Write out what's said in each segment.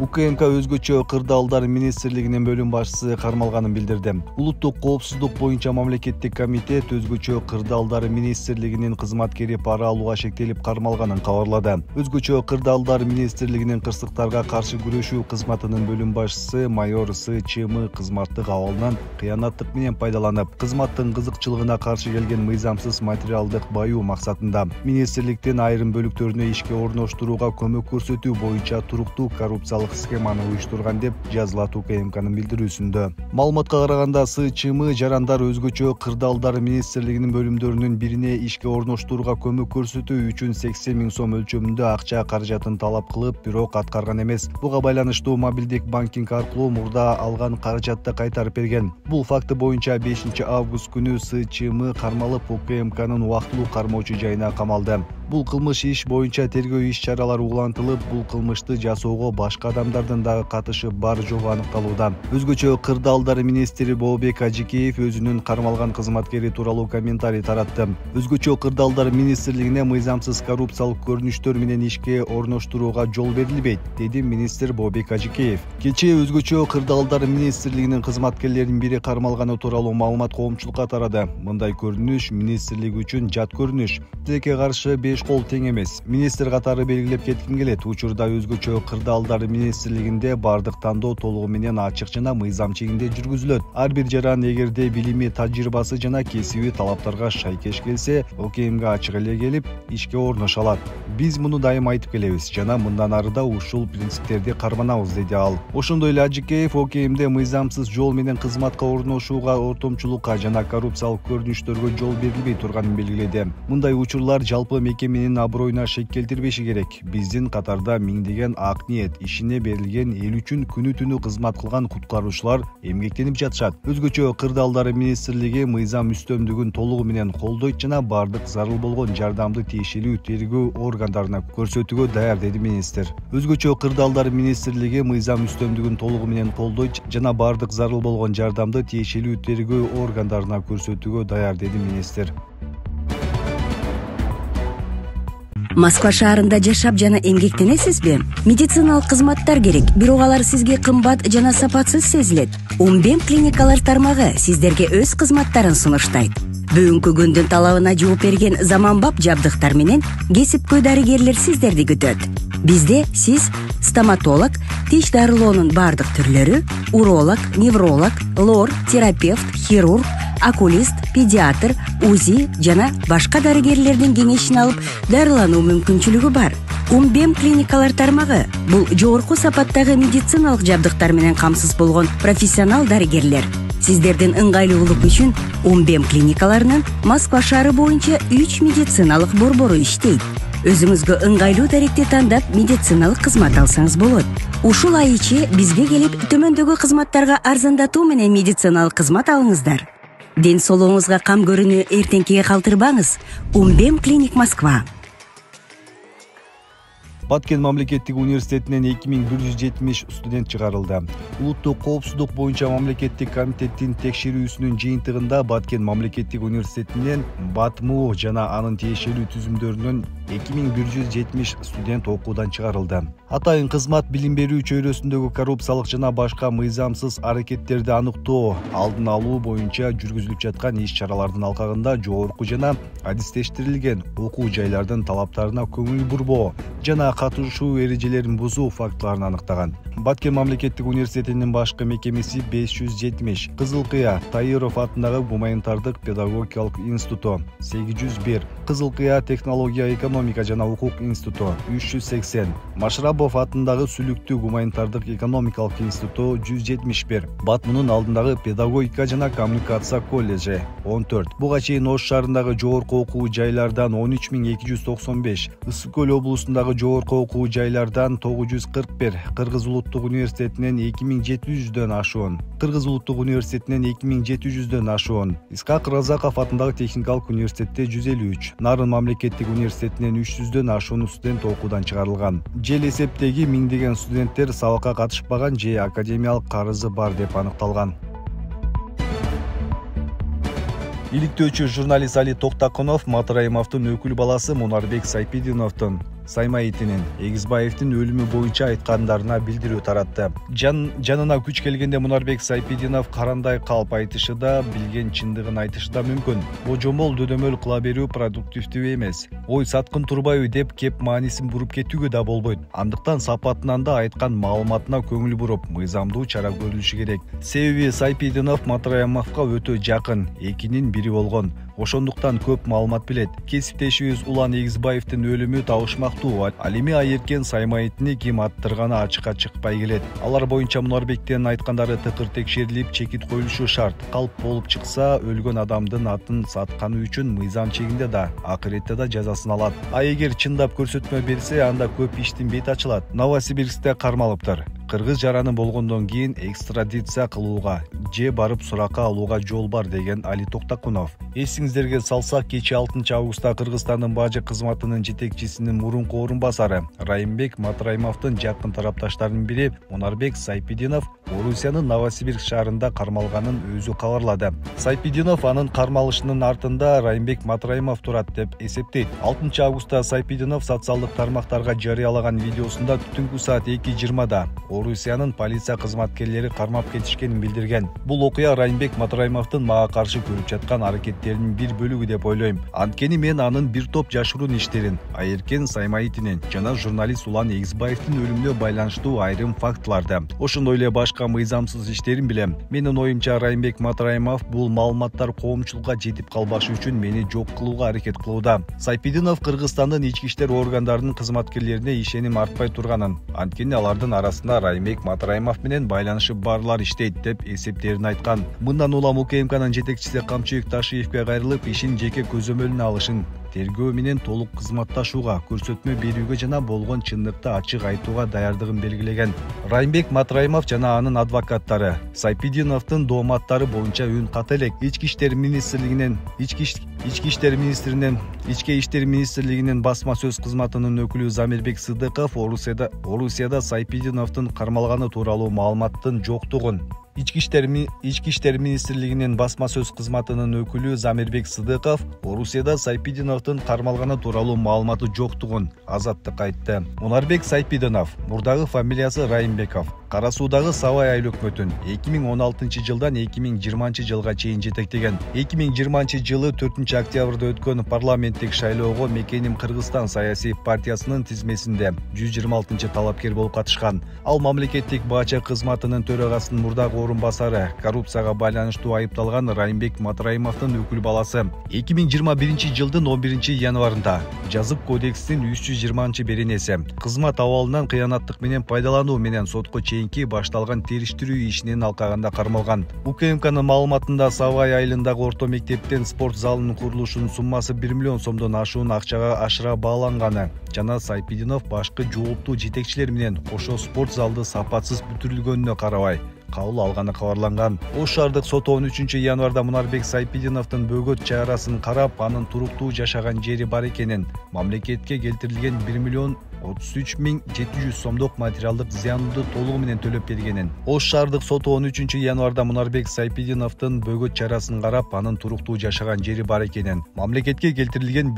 УКМК өзгөчө кырдаалдар министрлигинин бөлүм башчысы кармалганын билдирди. Улуттук коопсуздук боюнча мамлекеттик комитет өзгөчө кырдаалдар министрлигинин кызматкери пара алууга шектелип кармалганын кабарлады. Өзгөчө кырдаалдар министрлигинин кырсыктарга каршы күрөшүү кызматынын бөлүм башчысы майор СЧМ кызматтык абалынан кыянаттык менен пайдаланып, кызматтын кызыкчылыгына каршы келген мыйзамсыз материалдык баюу максатында министрликтин айрым бөлүктөрүнө ишке орноштурууга көмөк көрсөтүү боюнча туруктуу коррупциялык схеманы уюштурган деп жазылат УКМКнын билдирүүсүндө. Маалыматка караганда СЧМ жарандар өзгөчө кырдаалдар министрлигинин бөлүмдөрүнүн бирине ишке орноштурууга көмөк көрсөтүү үчүн 80 000 сом өлчөмүндө акча каражатын талап кылып, бирок аткарган эмес. Буга байланыштуу мобилдик банкинг аркылуу мурда алган каражатты кайтарып берген. Бул факты боюнча 5 август күнү СЧМ кармалып, УКМКнын убактылуу кармоочу жайына камалды. Бул кылмыш иш боюнча тергөө иш-чаралары улантылып, бул кылмышты жасоого башка адамдардын дагы катышы бар жогу аныкталууда. Өзгөчө кырдаалдар министри Бообек Ажикеев өзүнүн кармалган кызматкери тууралуу комментарий таратты. Өзгөчө кырдаалдар министрлигине мыйзамсыз коррупциялык көрүнүштөр менен ишке орноштурууга жол берилбейт, деди министр Бообек Ажикеев. Кечээ өзгөчө кырдаалдар министрлигинин кызматкерлеринин бири кармалганы тууралуу маалымат коомчулукка тарады. Мындай көрүнүш министрлик үчүн жат көрүнүш. Тилекке каршы 5 кол тең эмес. Министр катары белгилеп кетким келет. Учурда өзгөчө кырдаалдар министрлигинде бардык тандоо толугу менен ачык жана мыйзам чегинде жүргүзүлөт. Ар бир жаран эгерде билими, тажрыйбасы жана кесиби талаптарга шайкеш келсе, ОКМга ачык эле келип, ишке орношо алат. Биз муну дайыма айтып келебиз жана мындан ары да ушул принциптерди карманабыз, деди ал. Ошондой эле Ажикеев ОКМде мыйзамсыз жол менен кызматка орношууга, ортомчулукка жана коррупциялык көрүнүштөргө жол берилбей турганын белгиледи. Мындай учурлар жалпы мекеменин аброюна шек келтирбеши керек. Биздин катарда миңдеген ак ниет, ишине берилген эл үчүн күнү-түнү кызмат кылган куткаруучулар эмгектенип жатышат. Өзгөчө кырдаалдар министрлиги мыйзам үстөмдүгүн толугу менен колдойт жана бардык зарыл болгон жардамды тиешелүү тергөө органдарына көрсөтүүгө даяр, деди министр. Өзгөчө кырдаалдар министрлиги мыйзам үстөмдүгүн толугу менен колдойт жана бардык зарыл болгон жардамды тиешелүү тергөө органдарына көрсөтүүгө даяр, деди министр. Москва шаарында жашап жана эмгектенесизби? Медициналык кызматтар керек, бирок алар сизге кымбат жана сапатсыз сезилет. Умбем клиникалар тармагы сиздерге өз кызматтарын сунуштайт. Бүгүнкү күндүн талабына жооп берген заманбап жабдыктар менен кесипкөй дарыгерлер сиздерди күтөт. Бизде сиз стоматолог, тиш дарылоонун бардык түрлөрү, уролог, невролог, лор, терапевт, хирург, окулист, педиатр, УЗИ жана башка дарыгерлердин кеңешин алып дарылануу мүмкүнчүлүгү бар. Умбем клиникалар тармагы бул жогорку сапаттагы медициналык жабдыктар менен камсыз болгон профессионал дарыгерлер. Сиздердин ыңгайлуулук үчүн Умбем клиникаларынын Москва шаары боюнча 3 медициналык борбору иштейт. Өзүңүзгө ыңгайлуу даректи тандап медициналык кызмат алсаңыз болот. Ушул ай ичи бизге келип, төмөндөгү кызматтарга арзандатуу менен медициналык кызмат алыңыздар. Ден соолугуңузга кам көрүүнү эртеңкиге калтырбаңыз. Умбем клиник Москва. Баткен мамлекеттик университетинен 2170 студент чыгарылды. Улуттук коопсуздук боюнча мамлекеттик комитеттин текшерүүсүнүн жыйынтыгында Баткен мамлекеттик университетинен БАТМУ жана анын тиешелүү түзүмдөрүнөн 2170 студент окуудан чыгарылды. Атайын кызмат билим берүү чөйрөсүндөгү коррупциялык жана башка мыйзамсыз аракеттерди аныктоо, алдын алуу боюнча жүргүзүлүп жаткан иш-чаралардын алкагында жогорку жана адистештирилген окуу жайлардын талаптарына көңүл бурбоо жана катышуу эрежелерин бузуу фактыларын аныктаган. Баткен мамлекеттик университетинин башкы мекемеси 570, Кызыл Кыя Таиров атындагы гуманитардык педагогикалык институту 801, Кызыл Кыя технология экономика жана укук институту 380, Машрабов атындагы Сүлүктүү гуманитардык экономикалык институту 171, Батмунун алдындагы педагогика жана коммуникация колледжи 14. Буга чейин Ош шаарындагы жогорку окуу жайлардан 13295, Ысык Көл облусундагы жогорку окуу жайлардан 941, Кыргыз улуттук университетинен 2700дөн ашуун, Кыргыз улуттук университетинен 2700дөн ашуун, Исхак Разаков атындагы техникалык университетте 153, Нарын мамлекеттик университетинен 300дөн ашуун студент окуудан чыгарылган. Жел эсептеги миңдеген студенттер сабакка катышпаган же академиялык карызы бар деп аныкталган. Иликтөөчү журналист Али Токтакунов Матраимовдун өкүл баласы Мунарбек Сайпидиновдун Саймаитинин Эгизбаевдин өлүмү боюнча айткандарына билдирүү таратты. Жанына күч келгенде Мунарбек Сайпидинов карандай калп айтышы да, билген чындыгын айтышы да мүмкүн. Божомол дөдөмөл кыла берүү продуктивдүү эмес. Ой саткын турбайбы деп кеп маанисин буруп кетүүгө да болбойт. Андыктан сапатынан да айткан маалыматына көңүл буруп, мыйзамдуу чара көрүлүшү керек. Себеби Сайпидинов Матраимовго өтө жакын, экинин бири болгон. Ошондуктан көп маалымат билет. Кесиптешибиз Улан Эгизбаевдин өлүмү табышмактуу. Ал эми Айыркен Саймаитини ким аттырганы ачыкка чыкпай келет. Алар боюнча Мунарбектин айткандары тыкыр текшерилип, чекит коюлушу шарт. Калп болуп чыкса, өлгөн адамдын атын сатканы үчүн мыйзам чегинде да, акыретте да жазасын алат. А эгер чындап көрсөтмө берсе, анда көп иштин бети ачылат. Новосибирскте кармалыптыр. Кыргыз жараны болгондон кийин экстрадиция кылууга же барып суракка алууга жол бар деген Али Токтакунов. Эсиңиздерге салсак, кечээ 6-августта Кыргызстандын бажы кызматынын жетекчисинин мурунку орун басары Райымбек Матраимовдун жакын тарапташтарынын бири Мунарбек Сайпидинов Орусиянын Новосибирск шаарында кармалганын өзү кабарлады. Сайпидинов анын кармалышынын артында Райымбек Матраимов турат деп эсептейт. 6-августта Сайпидинов социалдык тармактарга жарыялаган видеосунда түнкү саат 2:20 Орусиянын полиция кызматкерлери кармап кетишкенин билдирген. Бул окуя Райымбек Матраимовдун мага каршы көрүп жаткан аракеттеринин бир бөлүгү деп ойлойм. Анткени мен анын бир топ жашыруун иштерин, Айыркен Саймаитинин жана журналист Улан Эгизбаевдин өлүмүнө байланыштуу айрым фактыларды, ошондой эле башка мыйзамсыз иштерин билем. Менин оюмча Райымбек Матраимов бул маалыматтар коомчулукка жетип калбашы үчүн мени жок кылууга аракет кылууда. Сайпидинов Кыргызстандын ички иштер органдарынын кызматкерлерине ишеним артпай турганын, анткени алардын арасында Райымбек Матраимов менен байланышы барлар иштейт деп эсептерин айткан. Мындан улам УКМКнын жетекчиси Камчыбек Ташиевке кайрылып, ишин жеке көзөмөлүнө алышын, тергөө менен толук кызматташууга, көрсөтмө берүүгө жана болгон чындыкты ачык айтууга даярдыгын белгилеген. Райымбек Матраимов жана анын адвокаттары Сайпидиновдун дооматтары боюнча үн ката элек. Ички иштер министрлигинин басма сөз кызматынын өкүлү Замирбек Сыдыков Орусияда Сайпидиновдун кармалганы тууралуу маалыматтын жоктугун, Ички иштер министрлигинин басма сөз кызматынын өкүлү Замирбек Сыдыков Орусияда Сайпидиновдун кармалганы тууралуу маалыматы жоктугун Азаттыкка айтты. Мунарбек Сайпидинов, мурдагы фамилиясы Райымбеков, Кара Суудагы Сабай айыл өкмөтүн 2016-жылдан 2020-жылга чейин жетектеген. 2020-жылы 4-октябрда өткөн парламенттик шайлоого Мекеним Кыргызстан саясий партиясынын тизмесинде 126 талапкер болуп катышкан. Ал мамлекеттик бажы кызматынын төрагасынын мурдагы орун басары, коррупцияга байланыштуу айыпталган Райымбек Матраимовдун өкүл баласы. 2021-жылдын 11-январында жазып кодекстин 320-беренеси кызмат абалынан кыянаттык менен пайдалануу менен сотко чейинки башталган териштирүү ишинен алкаганда кармалган. УКМКнын маалыматында Сабай айылындагы орто мектептен спорт залынын курулушунун суммасы 1 миллион сомдон ашуун акчага ашыра бааланганы жана Сайпидинов башкы жооптуу жетекчилер менен кошо спорт залды сапатсыз бүтүрүлгөнүнө карабай кабыл алганы кабарланган. Ош шаардык сот 13-январда Мунарбек Сайпидиновдун бөгөт чарасын карап, анын туруктуу жашаган жери бар экенин, мамлекетке келтирилген 1,33,700 сомдук материалдык зыянды толугу менен төлөп бергенин. Ош шаардык сот 13-январда Мунарбек Сайпидиновдун бөгөт чарасын карап, анын туруктуу жашаган жери бар экенин, мамлекетке келтирилген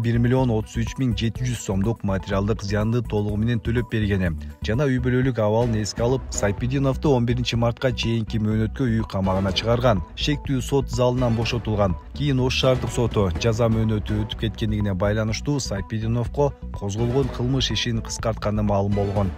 1,33,700 сомдук материалдык зыянды толугу менен төлөп бергени жана үй бүлөлүк абалын эске алып, Сайпидиновду 11-мартка чейинки мөөнөткө үй камагына чыгарган. Шектүү сот залынан бошотулган. Кийин Ош шаардык соту жаза мөөнөтү өтүп кеткендигине байланыштуу Сайпидиновго козголгон кылмыш ишин кыскартканы маалым болгон.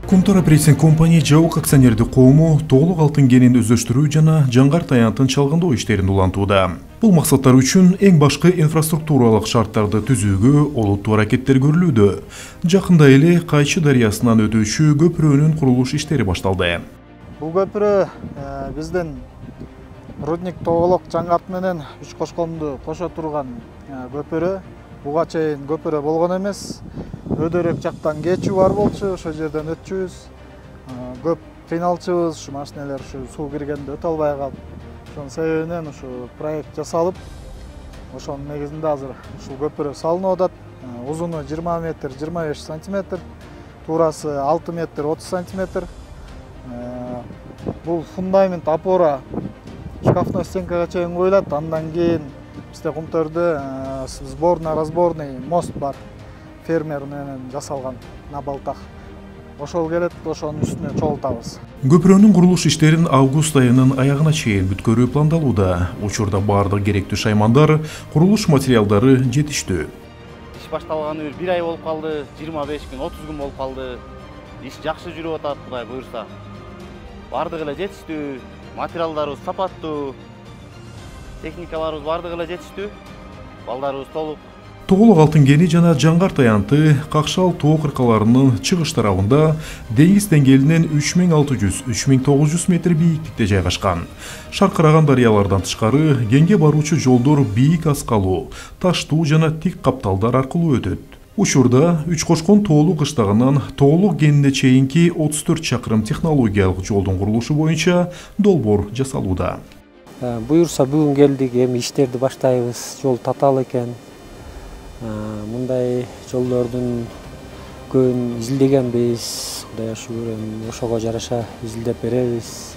Кумтара Пресинг компания жабык акционердик коому тоолук алтын кенин өздөштүрүү жана жаңгар таянтын чалгындоо иштерин улантууда. Бул максаттар үчүн эң башкы инфраструктуралык шарттарды түзүүгө олуттуу аракеттер көрүлүүдө. Жакында эле Кайчы дарыясынан өтүүчү көпүрөнүн курулуш иштери башталды. Бул көпүрө биздин рудник тоолук жаңгарт менен үч кошконду кошо турган көпүрө. Буга чейин көпүрө болгон эмес. Өдөрөк жактан кечүү бар болчу, ошол жерден өтчүбүз. Көп кыйналчубуз, ушу машиналар ушу суу киргенде өтө албай калып. Ошонун себебинен ушу проект жасалып, ошонун негизинде азыр ушул көпүрө салынып атат. Узуну 20 метр 25 сантиметр, туурасы 6 метр 30 сантиметр. Бул фундамент опора шкафной стенкага чейин коюлат. Андан кийин Бизде Кумтөрдө сборно-разборный мост бар. Фермер менен жасалган набалтак. Ошол келет, ошонун үстүнө чогултабыз. Көпүрөнүн курулуш иштерин август айынын аягына чейин бүткөрүү пландалууда. Учурда баардык керектүү шаймандар, курулуш материалдары жетиштүү. Иш башталганы 1 ай болуп калды, 25 күн, 30 күн болуп калды. Иш жакшы жүрүп атат, Кудай буйрса. Бардыгы эле жетиштүү, материалдарыбыз сапаттуу, техникаларыбыз бардыгы эле жетиштүү, балдарыбыз толук. Тоголок алтын кени жана Жаңгар таянты Какшал тоо кыркаларынын чыгыш тарабында деңиз деңгээлинен 3600-3900 метр бийиктикте жайгашкан. Шаркыраган дарыялардан тышкары кенге баруучу жолдор бийик аскалуу, таштуу жана тик капталдар аркылуу өтөт. Учурда Үч Кошкон тоолук кыштагынан Тоголок кенине чейинки 34 чакырым технологиялык жолдун курулушу боюнча долбоор жасалууда. Буюрса бүгүн келдик, эми иштерди баштайбыз. Жол татаал экен. Мындай жолдордун көбүн изилдегенбиз. Кудайга шүгүр, ошого жараша изилдеп беребиз.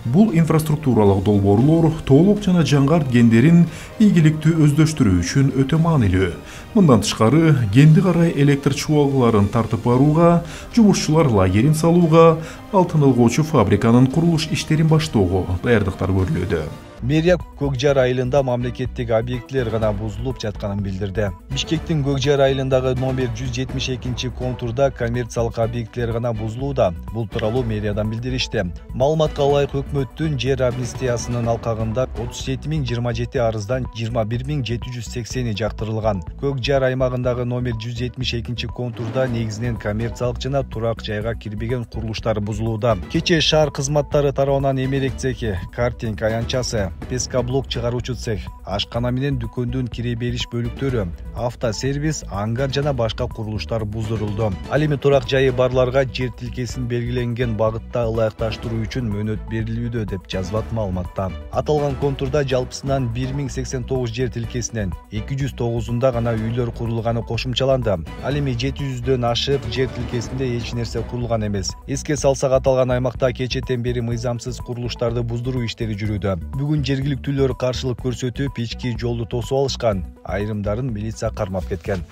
Бул инфраструктуралык долбоорлор Тоголок жана Жаңгар кендерин ийгиликтүү өздөштүрүү үчүн өтө маанилүү. Мындан тышкары кенди карай электр чубалгыларын тартып барууга, жумушчулар лагерин салууга, алтын ылгоочу фабриканын курулуш иштерин баштоого даярдыктар көрүлүүдө. Мэрия Көкжар айылында мамлекеттик объектилер гана бузулуп жатканын билдирди. Бишкектин Көкжар айылындагы номер 172 контурда коммерциялык объектилер гана бузулууда. Бул тууралуу мэриядан билдиришти. Маалыматка ылайык өкмөттүн жер амнистиясынын алкагында 37027 арыздан 21780 жактырылган. Көкжар аймагындагы номер 172 контурда негизинен коммерциялык жана турак жайга кирбеген курулуштар бузулууда. Кечээ шаар кызматтары тарабынан эмерек цехи, картинг аянтчасы, пескоблок чыгаруучу цех, ашкана менен дүкөндүн кире бериш бөлүктөрү, автосервис, ангар жана башка курулуштар буздурулду. Ал эми турак жайы барларга жер тилкесин белгиленген багытта ылайыкташтыруу үчүн мөөнөт берилүүдө деп жазылат маалыматта. Аталган контурда жалпысынан 1089 жер тилкесинен 209-унда гана үйлөр курулганы кошумчаланды. Ал эми 700дөн ашык жер тилкесинде эч нерсе курулган эмес. Эске салсак, аталган аймакта кечэтен бери мыйзамсыз курулуштарды буздуруу иштери жүрүүдө. Бүгүн жергиликтүүлөр каршылык көрсөтүп, ички жолду тосуп алышкан. Айрымдарын милиция кармап кеткен.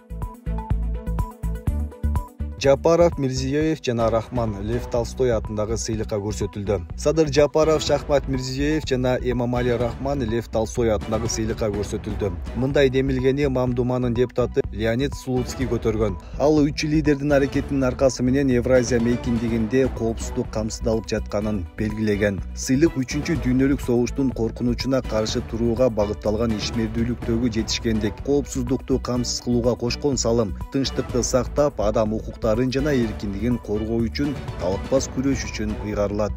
Жапаров, Мирзиёев жана Рахман Лев Толстой атындагы сыйлыкка көрсөтүлдү. Садыр Жапаров, Шахмат Мирзиёев жана Эмомали Рахман Лев Толстой атындагы сыйлыкка көрсөтүлдү. Мындай демилгени Мамдуманын депутаты Леонид Слуцкий көтөргөн. Ал үч лидердин аракетинин аркасы менен Евразия мейкиндигинде коопсуздук камсыздалып жатканын белгилеген. Сыйлык 3-дүйнөлүк согуштун коркунучуна каршы турууга багытталган ишмердүүлүктөгү жетишкендик, коопсуздукту камсыз кылууга кошкон салым, тынчтыкты сактап, адам укуктарын жана эркиндигин коргоо үчүн талыкпас күрөш үчүн ыйгарылат.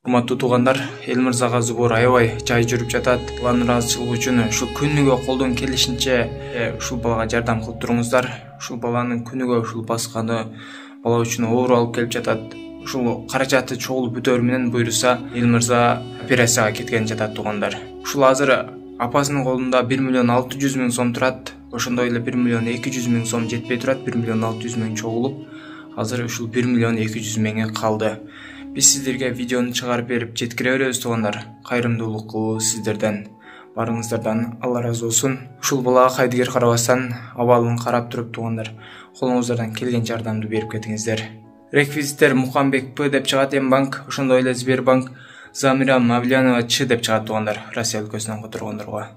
Урматтуу туугандар, эл мырзага зубур аябай жай жүрүп жатат. Алардын ыраазычылыгы үчүн ушул күнүгө колдон келишинче ушул балага жардам кылып туруңуздар. Ушул баланын күнүгө ушул басканы бала үчүн оор алып келип жатат. Ушул каражаты чогулуп бүтөр менен буйруса, эл мырза операцияга кеткен жатат туугандар. Ушул азыр апасынын колунда 1.600.000 сом турат. Ошондой эле 1.200.000 сом жетпей турат. 1.600.000 чогулуп, азыр ушул 1.200.000 калды. Биз сиздерге видеону чыгарып берип жеткире беребиз туугандар. Кайрымдуулук кылуу сиздерден, барыңыздардан Алла ыраазы болсун. Ушул балага кайдыгер карабастан абалын карап туруп туугандар, колуңуздардан келген жардамды берип кетиңиздер. Реквизиттер Мухамбек П деп чыгат М-банк, ошондой эле Сбербанк Замира Мавлянова Ч деп чыгат туугандар. Россия өлкөсүнөн которгондорго.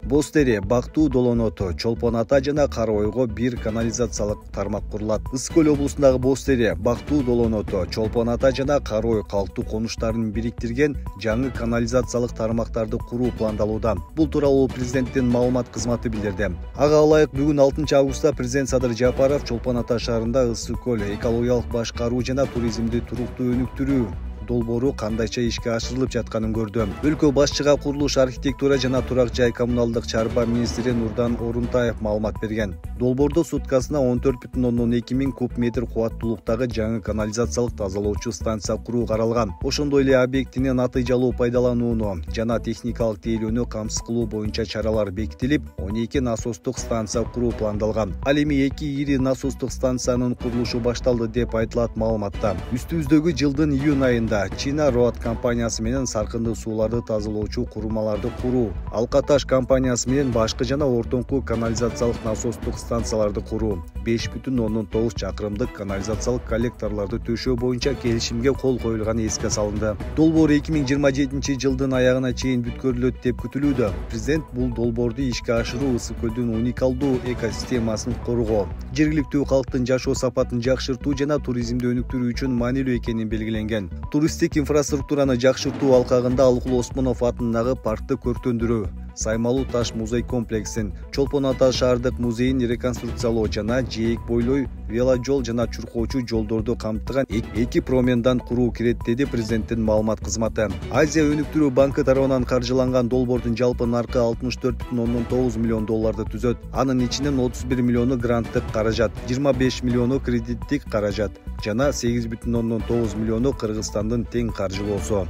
Бостере, Бактуу, Долоното, Чолпон Ата жана Каройго бир канализациялык тармак курулат. Ысык көл облусундагы Бостере, Бактуу, Долоното, Чолпон Ата жана Карой калктуу конуштарын бириктирген жаңы канализациялык тармактарды куруу пландалууда. Бул тууралуу президенттин маалымат кызматы билдирди. Ага ылайык бүгүн 6 августта президент Садыр Жапаров Чолпон Ата шаарында ысык көл экологиялык башкаруу жана туризмди туруктуу өнүктүрүү долбоору кандайча ишке ашырылып жатканын көрдү. Өлкө башчыга курулуш, архитектура жана турак жай коммуналдык чарба министри Нурдан Орунтаев маалымат берген. Долбоордо суткасына 14,2 миң куб метр кубаттуулуктагы жаңы канализациялык тазалоочу станция куруу каралган. Ошондой эле объектинин натыйжалуу пайдаланууну жана техникалык тейлөөнү камсыз кылуу боюнча чаралар бекитилип, 12 насостук станция куруу пландалган. Ал эми 2 ири насостук станциянын курулушу башталды деп айтылат маалыматта. Үстүбүздөгү жылдын июнь айында аймагында China Road компаниясы менен саркынды сууларды тазалоочу курмаларды куруу, Алкаташ компаниясы менен башкы жана ортоңку канализациялык насостук станцияларды куруу, 5,9 чакырымдык канализациялык коллекторлорду төшөө боюнча келишимге кол коюлганы эске салынды. Долбоор 2027 жылдын аягына чейин бүткөрүлөт деп күтүлүүдө. Президент бул долбоорду ишке ашыруу Ысык көлдүн уникалдуу экосистемасын коргоо, жергиликтүү калктын жашоо сапатын жакшыртуу жана туризмди өнүктүрүү үчүн маанилүү экени белгиленген. Туристтик инфраструктураны жакшыртуу алкагында Алыкул Осмонов атындагы паркты көркөндүрүү, Саймалуу таш музей комплексин, Чолпон Ата шаардык музейин реконструкциялоо жана жээк бойлой веложол жана чуркоочу жолдорду камтыган 2 промендан куруу кирет, деди президенттин маалымат кызматы. Азия өнүктүрүү банкы тарабынан каржыланган долбоордун жалпы наркы 64,9 миллион долларды түзөт. Анын ичинен 31 миллиону гранттык каражат, 25 миллиону кредиттик каражат жана 8,9 миллиону Кыргызстандын тең каржылоосу.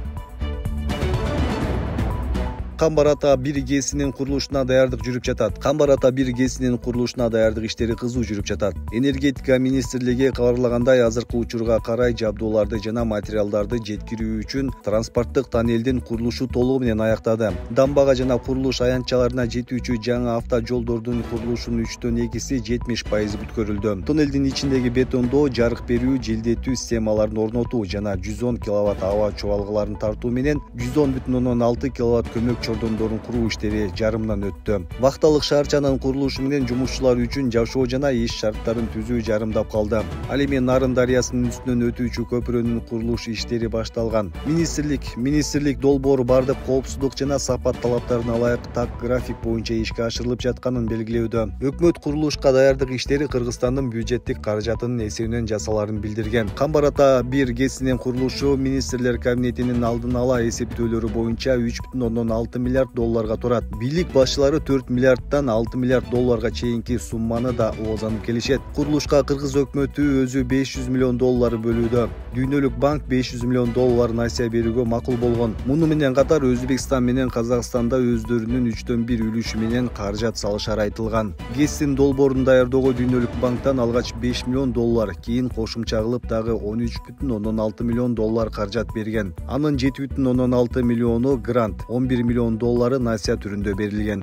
Камбар Ата 1 ГЭСинин курулушуна даярдык жүрүп жатат. Камбар Ата 1 ГЭСинин курулушуна даярдык иштери кызуу жүрүп жатат. Энергетика министрлиги кабарлагандай, азыркы учурга карай жабдууларды жана материалдарды жеткирүү үчүн транспорттук тоннелдин курулушу толугу менен аяктады. Дамбага жана курулуш аянтчаларына жетүүчү жаңы автожолдордун курулушунун 3/2 70% бүткөрүлдү. Тоннелдин ичиндеги бетондоо, жарык берүү, желдетүү системаларын орнотуу жана 110 кВт аба чубалгыларын тартуу менен 110,6 кВт көмөк чордондорун куруу иштери жарымдан өттү. Вакталык шаарчанын курулушу менен жумушчулар үчүн жашоо жана иш шарттарын түзүү жарымдап калды. Ал эми Нарын дарыясынын үстүнөн өтүүчү көпүрөнүн курулуш иштери башталган. Министрлик долбоор бардык коопсуздук жана сапат талаптарына ылайык так график боюнча ишке ашырылып жатканын белгилөөдө. Өкмөт курулушка даярдык иштери Кыргызстандын бюджеттик каражатынын эсебинен жасаларын билдирген. Камбар Ата 1 ГЭСинин курулушу Министрлер кабинетинин алдын ала эсептөөлөрү боюнча 3,6 миллиард долларга турат. Бийлик башчылары 4 миллиарддан 6 миллиард долларга чейинки сумманы да оозанып келишет. Курулушка Кыргыз өкмөтү өзү 500 миллион доллар бөлүүдө. Дүйнөлүк банк 500 миллион доллар насыя берүүгө макул болгон. Муну менен катар Өзбекстан менен Казакстанда өздөрүнүн 3/1 үлүшү менен каражат салышары айтылган. ГЭСтин долбоорун даярдоого Дүйнөлүк банктан алгач 5 миллион доллар, кийин кошумча кылып дагы 13,6 миллион доллар каражат берген. Анын 7,6 миллиону грант, 11 миллион доллары насыя түрүндө берилген.